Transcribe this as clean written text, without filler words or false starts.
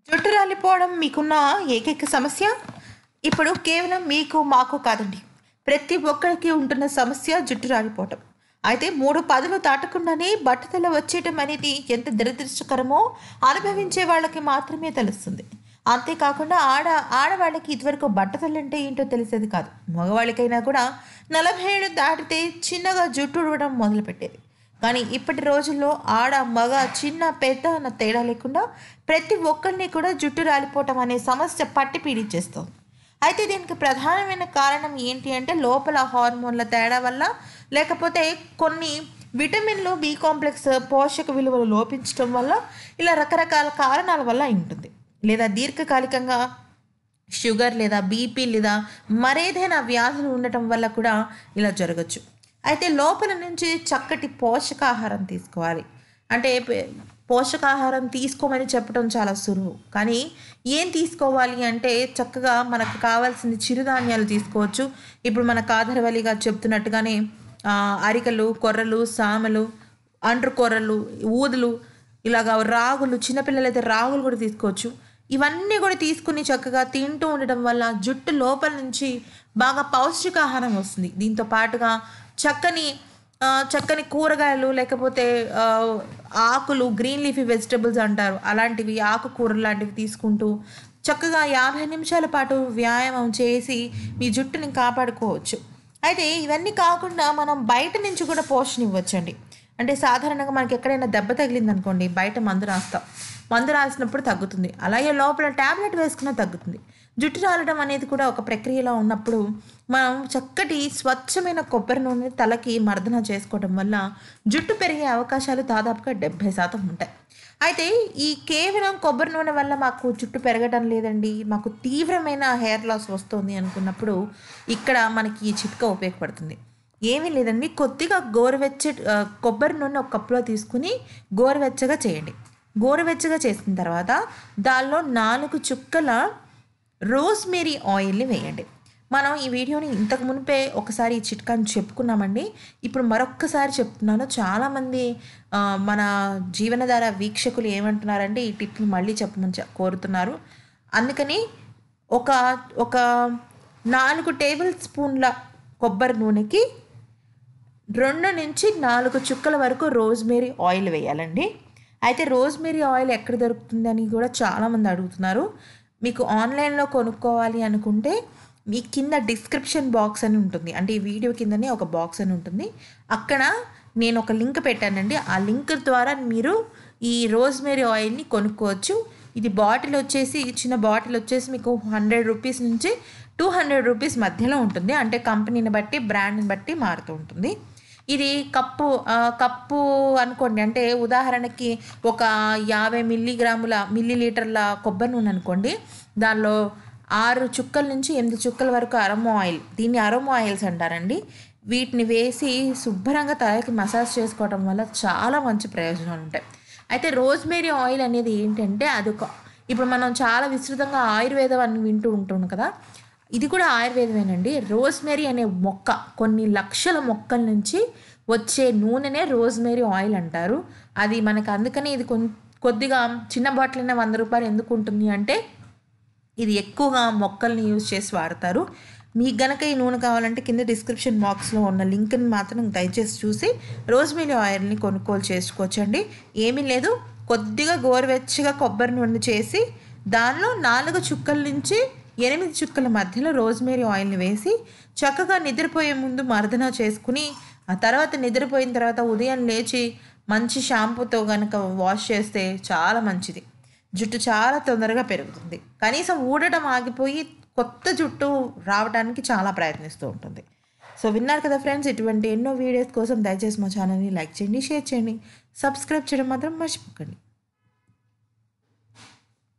జుట్టు రాలిపోవడం మీకున్న ఏకైక సమస్య ఇప్పుడు కేవలం మీకు మాకు కాదండి. ప్రతి ఒక్కరికి ఉంటున్న సమస్య జుట్టు రాలిపోవటం. అయితే 3 పదులు దాటకుండానే బట్టతల వచ్చేయటం అనేది ఎంత దురదృష్టకరమో అనుభవించే వాళ్ళకి మాత్రమే తెలుస్తుంది. అంతేకాకుండా ఆడవాళ్ళకి ఇదివరకు బట్టతల అంటే ఏంటో తెలిసేది కాదు. మగవాళ్ళకైనా కూడా 40 ఏళ్ళు దాటితే చిన్నగా జుట్టు ఊడడం మొదలుపెట్టేది. కానీ ఇప్పటి రోజుల్లో ఆడ మగ చిన్న పెద్ద అన్న తేడా లేకుండా ప్రతి ఒక్కరిని కూడా జుట్టు రాలిపోవటం అనే సమస్య పట్టి పీడించేస్తుంది. అయితే దీనికి ప్రధానమైన కారణం ఏంటి అంటే లోపల హార్మోన్ల తేడా వల్ల, లేకపోతే కొన్ని విటమిన్లు బి కాంప్లెక్స్ పోషక విలువలు లోపించడం వల్ల, ఇలా రకరకాల కారణాల వల్ల ఉంటుంది. లేదా దీర్ఘకాలికంగా షుగర్ లేదా బీపీ లేదా మరేదైనా వ్యాధులు ఉండటం వల్ల కూడా ఇలా జరగచ్చు. అయితే లోపల నుంచి చక్కటి పోషకాహారం తీసుకోవాలి. అంటే పోషకాహారం తీసుకోమని చెప్పడం చాలా సులువు, కానీ ఏం తీసుకోవాలి అంటే చక్కగా మనకు కావాల్సిన చిరుధాన్యాలు తీసుకోవచ్చు. ఇప్పుడు మన కాదరవల్లి గారు చెప్తున్నట్టుగానే అరికలు, కొర్రలు, సామలు, అండ్రు కొర్రలు, ఊదులు, ఇలాగా రాగులు, చిన్నపిల్లలైతే రాగులు కూడా తీసుకోవచ్చు. ఇవన్నీ కూడా తీసుకుని చక్కగా తింటూ ఉండటం వల్ల జుట్టు లోపల నుంచి బాగా పౌష్టికాహారం వస్తుంది. దీంతో పాటుగా చక్కని కూరగాయలు, లేకపోతే ఆకులు, గ్రీన్ లీఫీ వెజిటబుల్స్ అంటారు, అలాంటివి ఆకుకూరలు లాంటివి తీసుకుంటూ చక్కగా 50 నిమిషాల పాటు వ్యాయామం చేసి మీ జుట్టుని కాపాడుకోవచ్చు. అయితే ఇవన్నీ కాకుండా మనం బయట నుంచి కూడా పోషణ ఇవ్వచ్చండి. అంటే సాధారణంగా మనకి ఎక్కడైనా దెబ్బ తగిలింది అనుకోండి, బయట మందు రాస్తాం. మందు రాసినప్పుడు తగ్గుతుంది, అలాగే లోపల ట్యాబ్లెట్ వేసుకున్నా తగ్గుతుంది. జుట్టు రాలడం అనేది కూడా ఒక ప్రక్రియలో ఉన్నప్పుడు మనం చక్కటి స్వచ్ఛమైన కొబ్బరి నూనె తలకి మర్దన చేసుకోవడం వల్ల జుట్టు పెరిగే అవకాశాలు దాదాపుగా 70% ఉంటాయి. అయితే ఈ కేవలం కొబ్బరి నూనె వల్ల మాకు జుట్టు పెరగడం లేదండి, మాకు తీవ్రమైన హెయిర్ లాస్ వస్తుంది అనుకున్నప్పుడు ఇక్కడ మనకి ఈ చిట్కా ఉపయోగపడుతుంది. ఏమీ లేదండి, కొద్దిగా కొబ్బరి నూనె ఒక కప్పులో తీసుకుని గోరువెచ్చగా చేయండి. గోరువెచ్చగా చేసిన తర్వాత దానిలో 4 చుక్కల రోజ్మేరీ ఆయిల్ని వేయండి. మనం ఈ వీడియోని ఇంతకు మునిపే ఒకసారి ఈ చిట్కాని చెప్పుకున్నామండి. ఇప్పుడు మరొక్కసారి చెప్తున్నాను. చాలామంది మన జీవనధార వీక్షకులు ఏమంటున్నారంటే ఈ టిప్ని మళ్ళీ చెప్పమని కోరుతున్నారు. అందుకని ఒక 4 టేబుల్ స్పూన్ల కొబ్బరి నూనెకి 2 నుంచి 4 చుక్కల వరకు రోజ్మేరీ ఆయిల్ వేయాలండి. అయితే రోజ్మేరీ ఆయిల్ ఎక్కడ దొరుకుతుందని కూడా చాలామంది అడుగుతున్నారు. మీకు ఆన్లైన్లో కొనుక్కోవాలి అనుకుంటే మీ కింద డిస్క్రిప్షన్ బాక్స్ అని ఉంటుంది, అంటే ఈ వీడియో కిందనే ఒక బాక్స్ అని ఉంటుంది, అక్కడ నేను ఒక లింక్ పెట్టానండి. ఆ లింక్ ద్వారా మీరు ఈ రోజ్మేరీ ఆయిల్ని కొనుక్కోవచ్చు. ఇది చిన్న బాటిల్ వచ్చేసి మీకు 100 రూపీస్ నుంచి 200 రూపీస్ మధ్యలో ఉంటుంది. అంటే కంపెనీని బట్టి బ్రాండ్ని బట్టి మారుతూ ఉంటుంది. ఇది కప్పు అనుకోండి, అంటే ఉదాహరణకి ఒక 50 మిల్లీలీటర్ల కొబ్బరి నూనె అనుకోండి, దానిలో 6 చుక్కల నుంచి 8 చుక్కల వరకు అరోమా ఆయిల్, దీన్ని అరోమా ఆయిల్స్ అంటారండి, వీటిని వేసి శుభ్రంగా తలకి మసాజ్ చేసుకోవడం వల్ల చాలా మంచి ప్రయోజనాలు ఉంటాయి. అయితే రోజ్మేరీ ఆయిల్ అనేది ఏంటంటే ఇప్పుడు మనం చాలా విస్తృతంగా ఆయుర్వేదం అని వింటూ ఉంటున్నాం కదా, ఇది కూడా ఆయుర్వేదమేనండి. రోజ్మేరీ అనే మొక్క, కొన్ని లక్షల మొక్కల నుంచి వచ్చే నూనెనే రోజ్మేరీ ఆయిల్ అంటారు. అది మనకు అందుకని ఇది కొద్దిగా చిన్న బాటిల్ అయినా 100 రూపాయలు ఎందుకు ఉంటుంది అంటే ఇది ఎక్కువగా మొక్కల్ని యూజ్ చేసి వాడతారు. మీకు గనక ఈ నూనె కావాలంటే కింద డిస్క్రిప్షన్ బాక్స్లో ఉన్న లింక్ని మాత్రం దయచేసి చూసి రోజ్మేరీ ఆయిల్ని కొనుగోలు చేసుకోవచ్చండి. ఏమీ లేదు, కొద్దిగా గోరువెచ్చగా కొబ్బరి నూనె చేసి దానిలో 4 చుక్కల నుంచి 8 చుక్కల మధ్యలో రోజ్మేరీ ఆయిల్ని వేసి చక్కగా నిద్రపోయే ముందు మర్దన చేసుకుని, ఆ తర్వాత నిద్రపోయిన తర్వాత ఉదయం లేచి మంచి షాంపూతో కనుక వాష్ చేస్తే చాలా మంచిది. జుట్టు చాలా తొందరగా పెరుగుతుంది. కనీసం ఊడటం ఆగిపోయి కొత్త జుట్టు రావడానికి చాలా ప్రయత్నిస్తూ ఉంటుంది. సో విన్నారు కదా ఫ్రెండ్స్, ఇటువంటి ఎన్నో వీడియోస్ కోసం దయచేసి మా ఛానల్ని లైక్ చేయండి, షేర్ చేయండి, సబ్స్క్రైబ్ చేయడం మాత్రం మర్చిపోకండి.